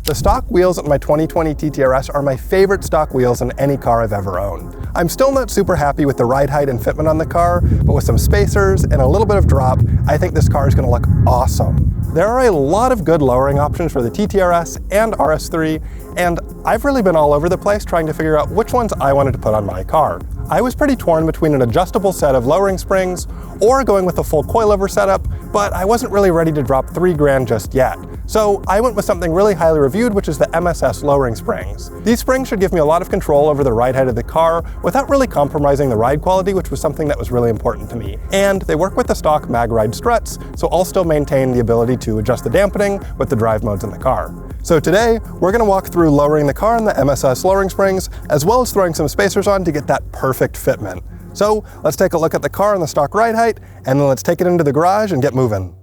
The stock wheels in my 2020 TTRS are my favorite stock wheels in any car I've ever owned. I'm still not super happy with the ride height and fitment on the car, but with some spacers and a little bit of drop, I think this car is going to look awesome. There are a lot of good lowering options for the TTRS and RS3, and I've really been all over the place trying to figure out which ones I wanted to put on my car. I was pretty torn between an adjustable set of lowering springs or going with a full coilover setup, but I wasn't really ready to drop $3 grand just yet. So I went with something really highly reviewed, which is the MSS lowering springs. These springs should give me a lot of control over the ride height of the car without really compromising the ride quality, which was something that was really important to me. And they work with the stock mag ride struts, so I'll still maintain the ability to adjust the dampening with the drive modes in the car. So today, we're going to walk through lowering the car in the MSS lowering springs, as well as throwing some spacers on to get that perfect fitment. So let's take a look at the car and the stock ride height, and then let's take it into the garage and get moving.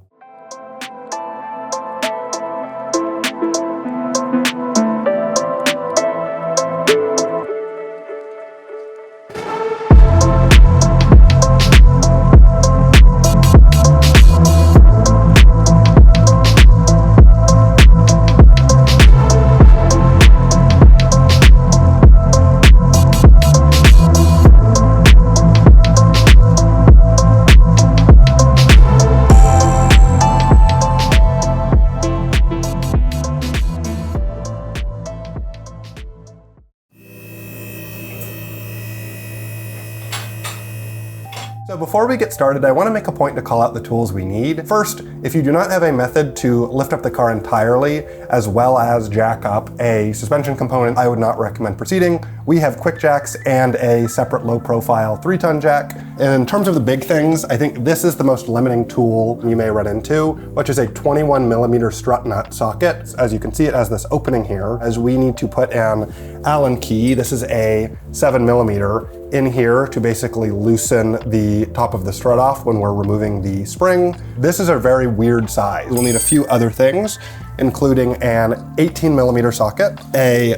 So before we get started, I want to make a point to call out the tools we need. First, if you do not have a method to lift up the car entirely, as well as jack up a suspension component, I would not recommend proceeding. We have quick jacks and a separate low profile 3-ton jack. And in terms of the big things, I think this is the most limiting tool you may run into, which is a 21mm strut nut socket. As you can see, it has this opening here, as we need to put an Allen key. This is a 7mm in here to basically loosen the top of the strut off when we're removing the spring. This is a very weird size. We'll need a few other things, including an 18mm socket, a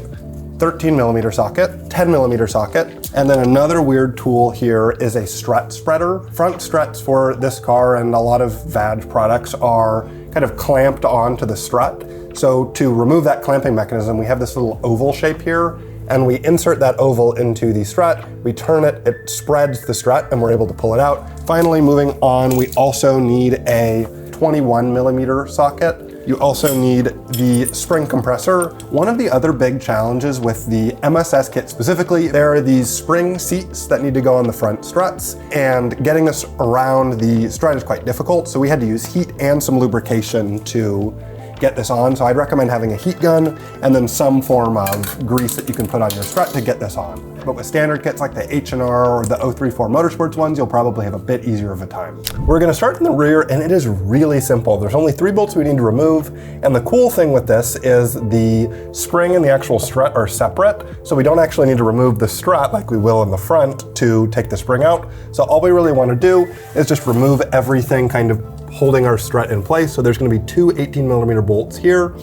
13mm socket, 10mm socket, and then another weird tool here is a strut spreader. Front struts for this car and a lot of VAD products are kind of clamped onto the strut. So to remove that clamping mechanism, we have this little oval shape here, and we insert that oval into the strut, we turn it, it spreads the strut, and we're able to pull it out. Finally, moving on, we also need a 21mm socket. You also need the spring compressor. One of the other big challenges with the MSS kit specifically, there are these spring seats that need to go on the front struts, and getting this around the strut is quite difficult, so we had to use heat and some lubrication to get this on. So I'd recommend having a heat gun and then some form of grease that you can put on your strut to get this on. But with standard kits like the H&R or the 034 Motorsports ones, you'll probably have a bit easier of a time. We're gonna start in the rear, and it is really simple. There's only 3 bolts we need to remove, and the cool thing with this is the spring and the actual strut are separate, so we don't actually need to remove the strut like we will in the front to take the spring out. So all we really wanna do is just remove everything kind of holding our strut in place. So there's gonna be 2 18mm bolts here,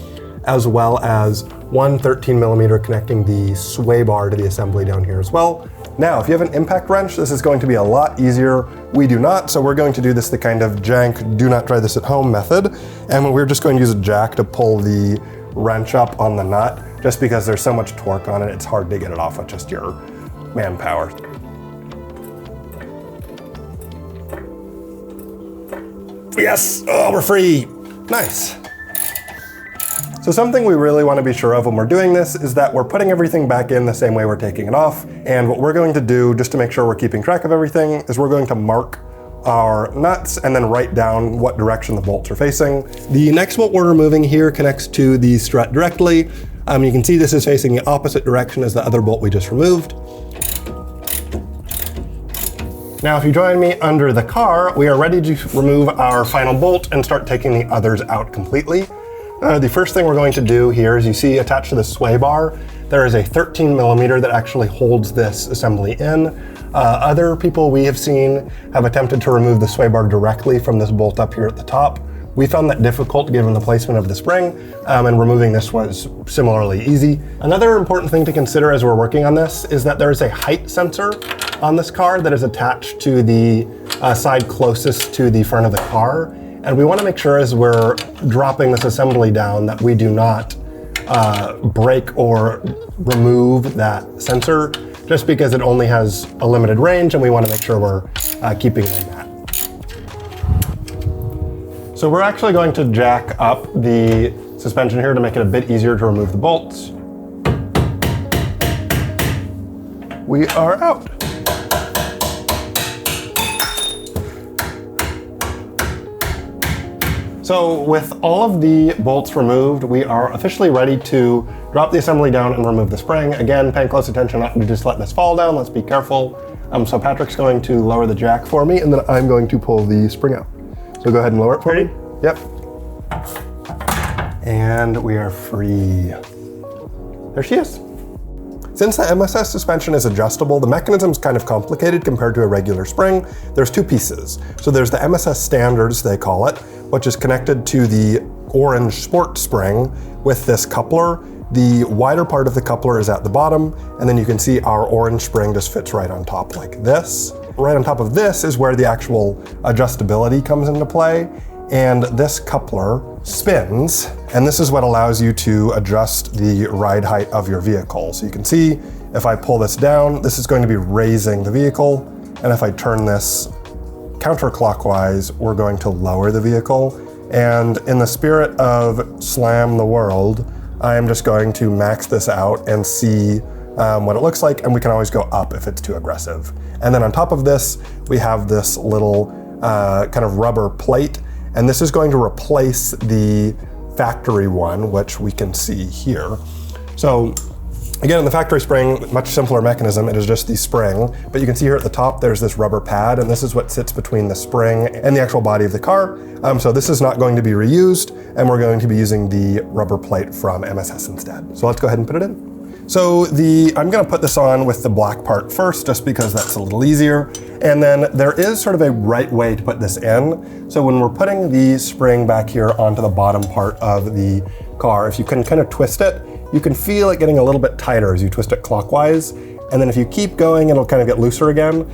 as well as one 13mm connecting the sway bar to the assembly down here as well. Now, if you have an impact wrench, this is going to be a lot easier. We do not, so we're going to do this the kind of jank, do not try this at home method. And we're just going to use a jack to pull the wrench up on the nut, just because there's so much torque on it, it's hard to get it off with just your manpower. Yes, oh, we're free. Nice. So something we really want to be sure of when we're doing this is that we're putting everything back in the same way we're taking it off. And what we're going to do, just to make sure we're keeping track of everything, is we're going to mark our nuts and then write down what direction the bolts are facing. The next bolt we're removing here connects to the strut directly. You can see this is facing the opposite direction as the other bolt we just removed. Now, if you join me under the car, we are ready to remove our final bolt and start taking the others out completely. The first thing we're going to do here is, you see attached to the sway bar, there is a 13mm that actually holds this assembly in. Other people we have seen have attempted to remove the sway bar directly from this bolt up here at the top. We found that difficult given the placement of the spring, and removing this was similarly easy. Another important thing to consider as we're working on this is that there is a height sensor on this car that is attached to the side closest to the front of the car. And we want to make sure as we're dropping this assembly down that we do not break or remove that sensor, just because it only has a limited range and we want to make sure we're keeping it in that. So we're actually going to jack up the suspension here to make it a bit easier to remove the bolts. We are out. So with all of the bolts removed, we are officially ready to drop the assembly down and remove the spring. Again, paying close attention not to just let this fall down. Let's be careful. So Patrick's going to lower the jack for me, and then I'm going to pull the spring out. So go ahead and lower it for me. Yep. And we are free. There she is. Since the MSS suspension is adjustable, the mechanism is kind of complicated compared to a regular spring. There's two pieces. So there's the MSS standards, they call it, which is connected to the orange sport spring with this coupler. The wider part of the coupler is at the bottom, and then you can see our orange spring just fits right on top like this. Right on top of this is where the actual adjustability comes into play, and this coupler spins, and this is what allows you to adjust the ride height of your vehicle. So you can see if I pull this down, this is going to be raising the vehicle, and if I turn this counterclockwise, we're going to lower the vehicle. And in the spirit of slam the world, I am just going to max this out and see what it looks like, and we can always go up if it's too aggressive. And then on top of this, we have this little kind of rubber plate, and this is going to replace the factory one, which we can see here. So again, in the factory spring, much simpler mechanism, it is just the spring, but you can see here at the top, there's this rubber pad, and this is what sits between the spring and the actual body of the car. So this is not going to be reused, and we're going to be using the rubber plate from MSS instead. So let's go ahead and put it in. So I'm gonna put this on with the black part first, just because that's a little easier. And then there is sort of a right way to put this in. So when we're putting the spring back here onto the bottom part of the car, if you can kind of twist it, you can feel it getting a little bit tighter as you twist it clockwise. And then if you keep going, it'll kind of get looser again.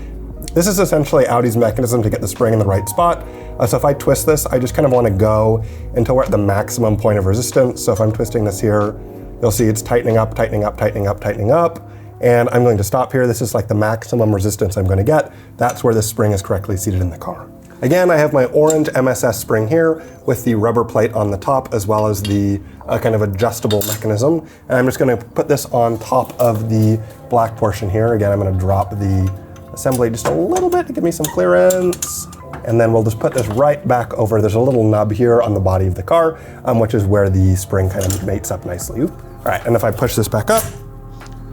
This is essentially Audi's mechanism to get the spring in the right spot. So if I twist this, I just kind of want to go until we're at the maximum point of resistance. So if I'm twisting this here, you'll see it's tightening up, tightening up, tightening up, tightening up. And I'm going to stop here. This is like the maximum resistance I'm going to get. That's where this spring is correctly seated in the car. Again, I have my orange MSS spring here with the rubber plate on the top, as well as the kind of adjustable mechanism. And I'm just going to put this on top of the black portion here. Again, I'm going to drop the assembly just a little bit to give me some clearance. And then we'll just put this right back over. There's a little nub here on the body of the car, which is where the spring kind of mates up nicely. All right, and if I push this back up,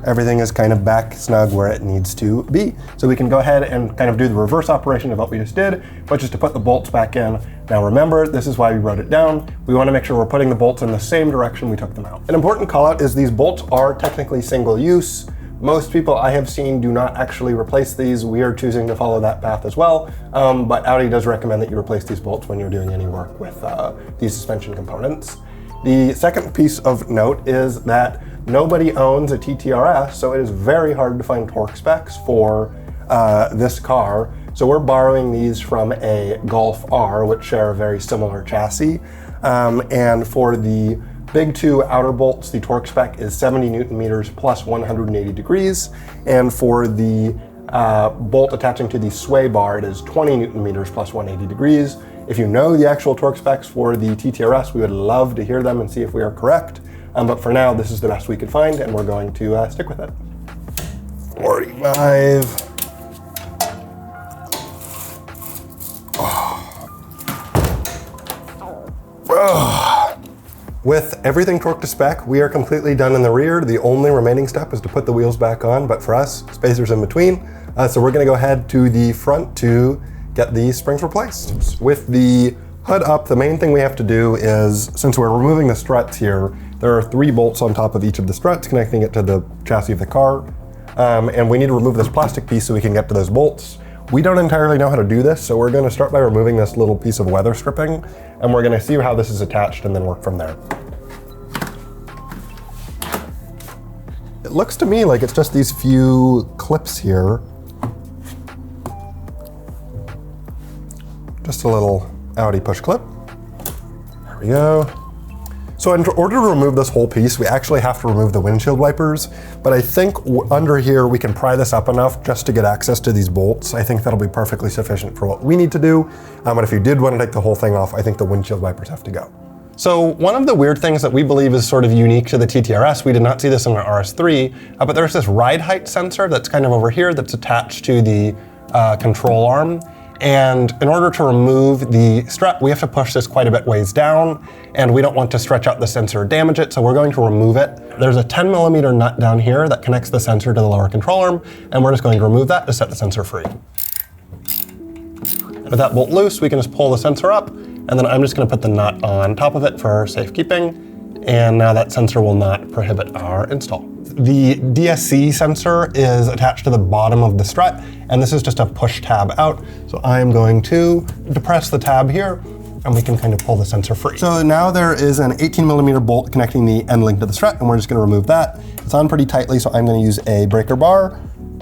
everything is kind of back snug where it needs to be. So we can go ahead and kind of do the reverse operation of what we just did, which is to put the bolts back in. Now remember, this is why we wrote it down. We want to make sure we're putting the bolts in the same direction we took them out. An important call out is these bolts are technically single use. Most people I have seen do not actually replace these. We are choosing to follow that path as well, but Audi does recommend that you replace these bolts when you're doing any work with these suspension components. The second piece of note is that nobody owns a TTRS, so it is very hard to find torque specs for this car. So we're borrowing these from a Golf R, which share a very similar chassis. And for the big two outer bolts, the torque spec is 70 Newton meters plus 180 degrees. And for the bolt attaching to the sway bar, it is 20 Newton meters plus 180 degrees. If you know the actual torque specs for the TTRS, we would love to hear them and see if we are correct. But for now, this is the best we could find, and we're going to stick with it. 45. With everything torqued to spec, we are completely done in the rear. The only remaining step is to put the wheels back on, but for us, spacers in between. So we're gonna go ahead to the front to get the springs replaced. With the hood up, the main thing we have to do is, since we're removing the struts here, there are 3 bolts on top of each of the struts connecting it to the chassis of the car. And we need to remove this plastic piece so we can get to those bolts. We don't entirely know how to do this, so we're gonna start by removing this little piece of weather stripping, and we're gonna see how this is attached and then work from there. It looks to me like it's just these few clips here. Just a little Audi push clip. There we go. So in order to remove this whole piece, we actually have to remove the windshield wipers, but I think under here we can pry this up enough just to get access to these bolts. I think that'll be perfectly sufficient for what we need to do. But if you did want to take the whole thing off, I think the windshield wipers have to go. So one of the weird things that we believe is sort of unique to the TTRS, we did not see this in our RS3, but there's this ride height sensor that's kind of over here that's attached to the control arm. And in order to remove the strut, we have to push this quite a bit ways down, and we don't want to stretch out the sensor or damage it, so we're going to remove it. There's a 10mm nut down here that connects the sensor to the lower control arm, and we're just going to remove that to set the sensor free. With that bolt loose, we can just pull the sensor up, and then I'm just going to put the nut on top of it for safekeeping, and now that sensor will not prohibit our install. The DSC sensor is attached to the bottom of the strut, and this is just a push tab out. So I'm going to depress the tab here, and we can kind of pull the sensor free. So now there is an 18mm bolt connecting the end link to the strut, and we're just going to remove that. It's on pretty tightly, so I'm going to use a breaker bar,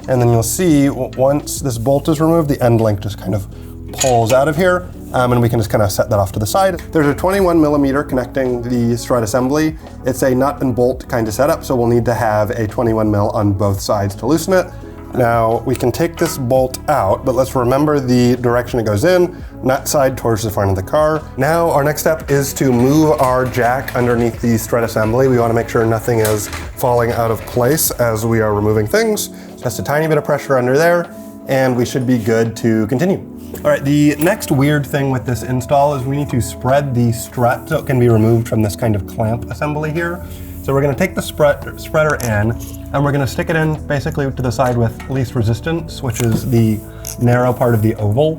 and then you'll see once this bolt is removed, the end link just kind of pulls out of here, and we can just kind of set that off to the side. There's a 21mm connecting the strut assembly. It's a nut and bolt kind of setup, so we'll need to have a 21mm on both sides to loosen it. Now we can take this bolt out, but let's remember the direction it goes in, nut side towards the front of the car. Now our next step is to move our jack underneath the strut assembly. We want to make sure nothing is falling out of place as we are removing things. Just a tiny bit of pressure under there, and we should be good to continue. All right, the next weird thing with this install is we need to spread the strut so it can be removed from this kind of clamp assembly here. So we're going to take the spreader in, and we're going to stick it in basically to the side with least resistance, which is the narrow part of the oval.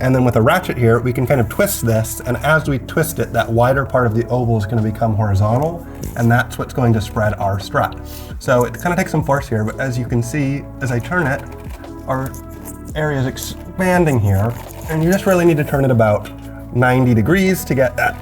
And then with a ratchet here, we can kind of twist this, and as we twist it, that wider part of the oval is going to become horizontal, and that's what's going to spread our strut. So it kind of takes some force here, but as you can see, as I turn it, our area is expanding here, and you just really need to turn it about 90 degrees to get that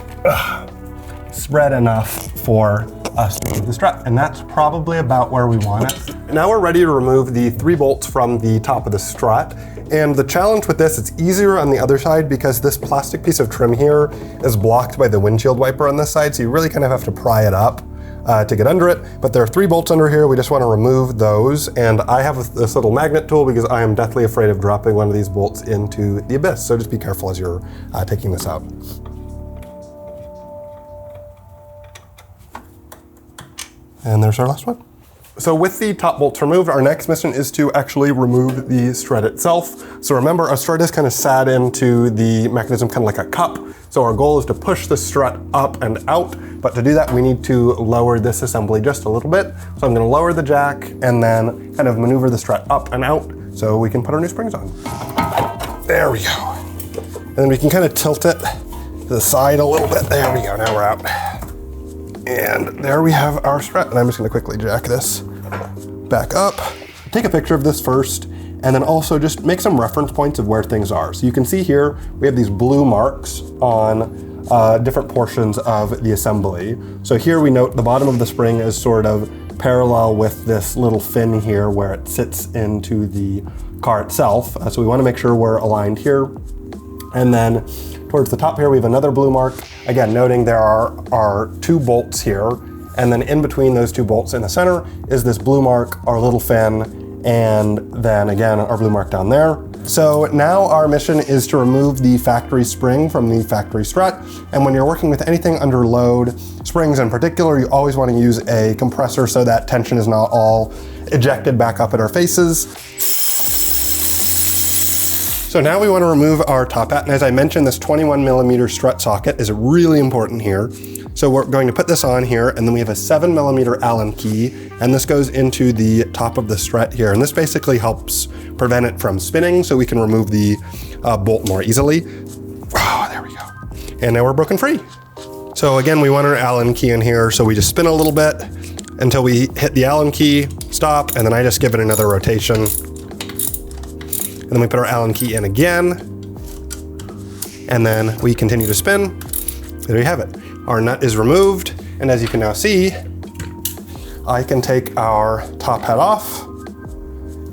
spread enough for us to move the strut, and that's probably about where we want it. Now we're ready to remove the 3 bolts from the top of the strut, and the challenge with this, it's easier on the other side because this plastic piece of trim here is blocked by the windshield wiper on this side, so you really kind of have to pry it up to get under it. But there are 3 bolts under here. We just want to remove those, and I have this little magnet tool because I am deathly afraid of dropping one of these bolts into the abyss, so just be careful as you're taking this out. And there's our last one. So with the top bolts removed, our next mission is to actually remove the strut itself. So remember, our strut is kind of sat into the mechanism kind of like a cup. So our goal is to push the strut up and out, but to do that, we need to lower this assembly just a little bit. So I'm gonna lower the jack and then kind of maneuver the strut up and out so we can put our new springs on. There we go. And then we can kind of tilt it to the side a little bit. There we go, now we're out. And there we have our strut, and I'm just gonna quickly jack this back up. Take a picture of this first, and then also just make some reference points of where things are. So you can see here, we have these blue marks on different portions of the assembly. So here we note the bottom of the spring is sort of parallel with this little fin here where it sits into the car itself. So we wanna make sure we're aligned here. And then towards the top here, we have another blue mark. Again, noting there are 2 bolts here, and then in between those 2 bolts in the center is this blue mark, our little fin, and then again, our blue mark down there. So now our mission is to remove the factory spring from the factory strut. And when you're working with anything under load, springs in particular, you always want to use a compressor so that tension is not all ejected back up at our faces. So now we want to remove our top hat, and as I mentioned, this 21mm strut socket is really important here. So we're going to put this on here, and then we have a 7mm Allen key, and this goes into the top of the strut here. And this basically helps prevent it from spinning so we can remove the bolt more easily. Oh, there we go. And now we're broken free. So again, we want our Allen key in here, so we just spin a little bit until we hit the Allen key, stop, and then I just give it another rotation. And then we put our Allen key in again, and then we continue to spin. There you have it. Our nut is removed, and as you can now see, I can take our top hat off,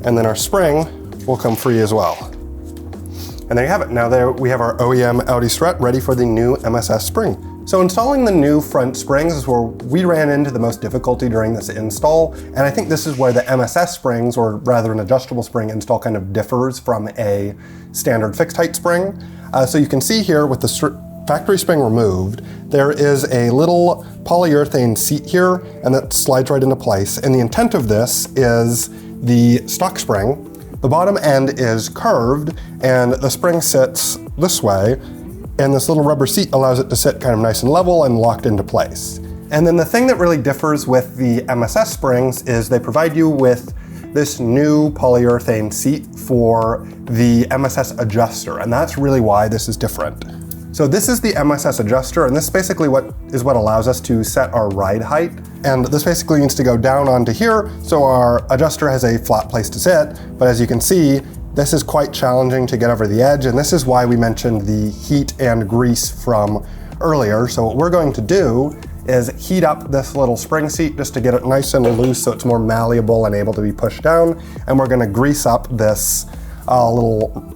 and then our spring will come free as well. And there you have it. Now there we have our OEM Audi strut ready for the new MSS Spring. So installing the new front springs is where we ran into the most difficulty during this install, and I think this is where the MSS springs, or rather an adjustable spring install, kind of differs from a standard fixed height spring. So you can see here with the factory spring removed, there is a little polyurethane seat here, and that slides right into place. And the intent of this is the stock spring. The bottom end is curved, and the spring sits this way, and this little rubber seat allows it to sit kind of nice and level and locked into place. And then the thing that really differs with the MSS springs is they provide you with this new polyurethane seat for the MSS adjuster, and that's really why this is different. So this is the MSS adjuster, and this is basically what allows us to set our ride height. And this basically needs to go down onto here, so our adjuster has a flat place to sit. But as you can see, this is quite challenging to get over the edge, and this is why we mentioned the heat and grease from earlier. So what we're going to do is heat up this little spring seat just to get it nice and loose so it's more malleable and able to be pushed down. And we're gonna grease up this little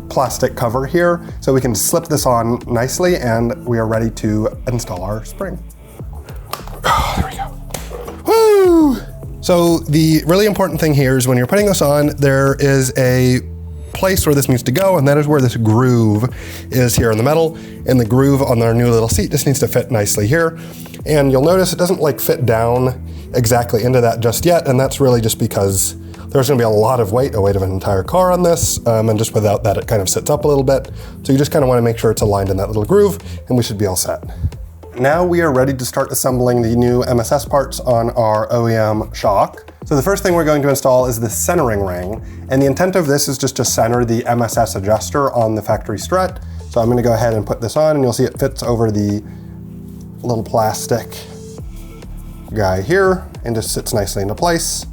plastic cover here so we can slip this on nicely, and we are ready to install our spring. Oh, there we go. Woo! So the really important thing here is when you're putting this on, there is a place where this needs to go, and that is where this groove is here in the metal. And the groove on our new little seat just needs to fit nicely here. And you'll notice it doesn't like fit down exactly into that just yet, and that's really just because there's gonna be a lot of weight, the weight of an entire car on this, and just without that it kind of sits up a little bit. So you just kind of wanna make sure it's aligned in that little groove, and we should be all set. Now we are ready to start assembling the new MSS parts on our OEM shock. So the first thing we're going to install is the centering ring, and the intent of this is just to center the MSS adjuster on the factory strut. So I'm gonna go ahead and put this on, and you'll see it fits over the little plastic guy here and just sits nicely into place.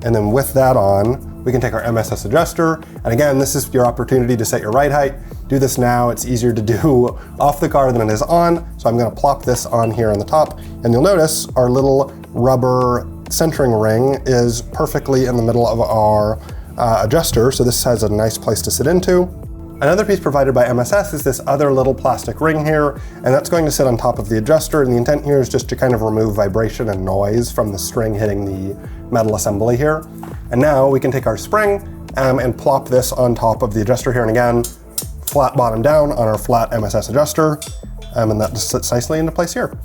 And then with that on, we can take our MSS adjuster. And again, this is your opportunity to set your ride height. Do this now, it's easier to do off the car than it is on. So I'm gonna plop this on here on the top, and you'll notice our little rubber centering ring is perfectly in the middle of our adjuster. So this has a nice place to sit into. Another piece provided by MSS is this other little plastic ring here, and that's going to sit on top of the adjuster, and the intent here is just to kind of remove vibration and noise from the string hitting the metal assembly here. And now we can take our spring and plop this on top of the adjuster here, and again, flat bottom down on our flat MSS adjuster, and that just sits nicely into place here.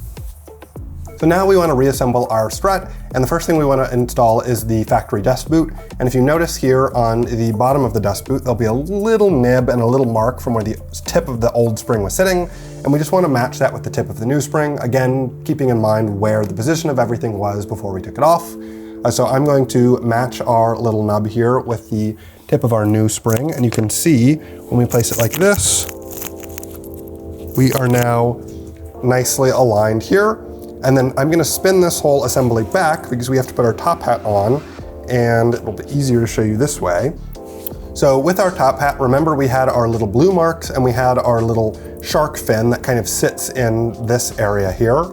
So now we want to reassemble our strut, and the first thing we want to install is the factory dust boot. And if you notice here on the bottom of the dust boot, there'll be a little nib and a little mark from where the tip of the old spring was sitting, and we just want to match that with the tip of the new spring, again, keeping in mind where the position of everything was before we took it off. So I'm going to match our little nub here with the tip of our new spring, and you can see when we place it like this, we are now nicely aligned here. And then I'm gonna spin this whole assembly back because we have to put our top hat on, and it'll be easier to show you this way. So with our top hat, remember we had our little blue marks and we had our little shark fin that kind of sits in this area here.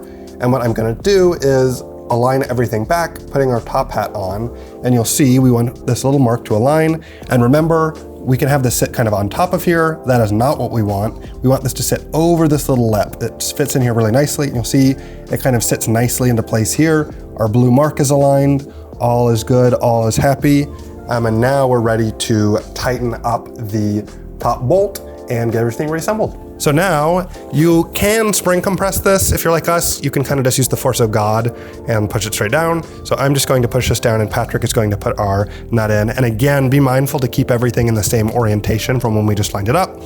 And what I'm gonna do is align everything back, putting our top hat on, and you'll see we want this little mark to align. And remember, we can have this sit kind of on top of here. That is not what we want. We want this to sit over this little lip. It fits in here really nicely. You'll see it kind of sits nicely into place here. Our blue mark is aligned. All is good, all is happy. And now we're ready to tighten up the top bolt and get everything reassembled. So now you can spring compress this. If you're like us, you can kind of just use the force of God and push it straight down. So I'm just going to push this down, and Patrick is going to put our nut in. And again, be mindful to keep everything in the same orientation from when we just lined it up.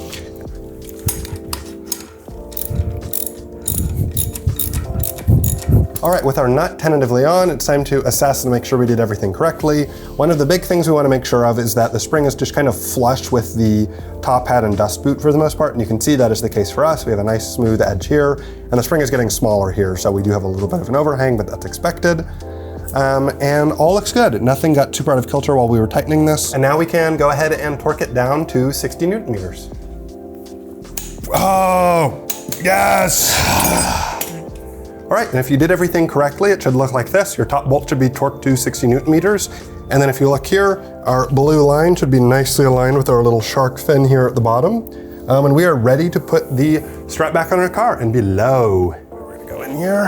All right, with our nut tentatively on, it's time to assess and make sure we did everything correctly. One of the big things we want to make sure of is that the spring is just kind of flush with the top hat and dust boot for the most part, and you can see that is the case for us. We have a nice smooth edge here, and the spring is getting smaller here, so we do have a little bit of an overhang, but that's expected. And all looks good. Nothing got super out of kilter while we were tightening this. And now we can go ahead and torque it down to 60 Newton meters. Oh, yes! All right, and if you did everything correctly, it should look like this. Your top bolt should be torqued to 60 Newton meters. And then if you look here, our blue line should be nicely aligned with our little shark fin here at the bottom. And we are ready to put the strut back on our car and be low. We're gonna go in here.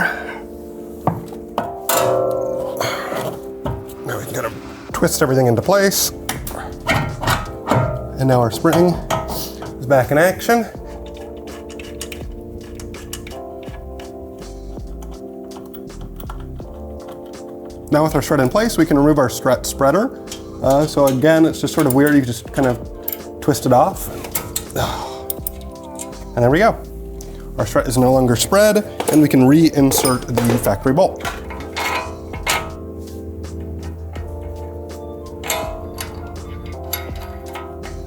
Now we can kind of twist everything into place. And now our spring is back in action. Now with our strut in place, we can remove our strut spreader. So again, it's just sort of weird. You just kind of twist it off. And there we go. Our strut is no longer spread, and we can reinsert the factory bolt.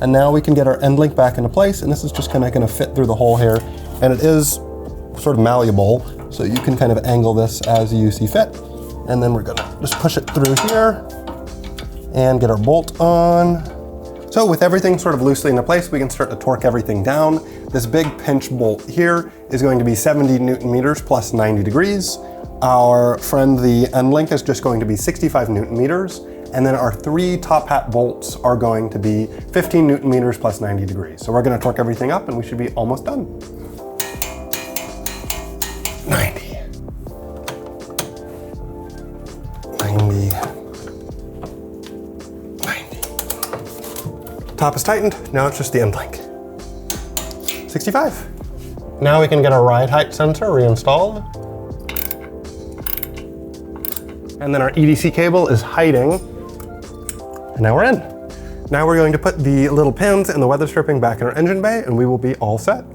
And now we can get our end link back into place, and this is just kind of going to fit through the hole here. And it is sort of malleable, so you can kind of angle this as you see fit. And then we're going to just push it through here and get our bolt on. So with everything sort of loosely into place, we can start to torque everything down. This big pinch bolt here is going to be 70 Newton meters plus 90 degrees. Our friend, the end link, is just going to be 65 Newton meters. And then our 3 top hat bolts are going to be 15 Newton meters plus 90 degrees. So we're gonna torque everything up and we should be almost done. 90. 90. 90. Top is tightened, now it's just the end link. 65. Now we can get our ride height sensor reinstalled. And then our EDC cable is hiding. And now we're in. Now we're going to put the little pins and the weather stripping back in our engine bay and we will be all set.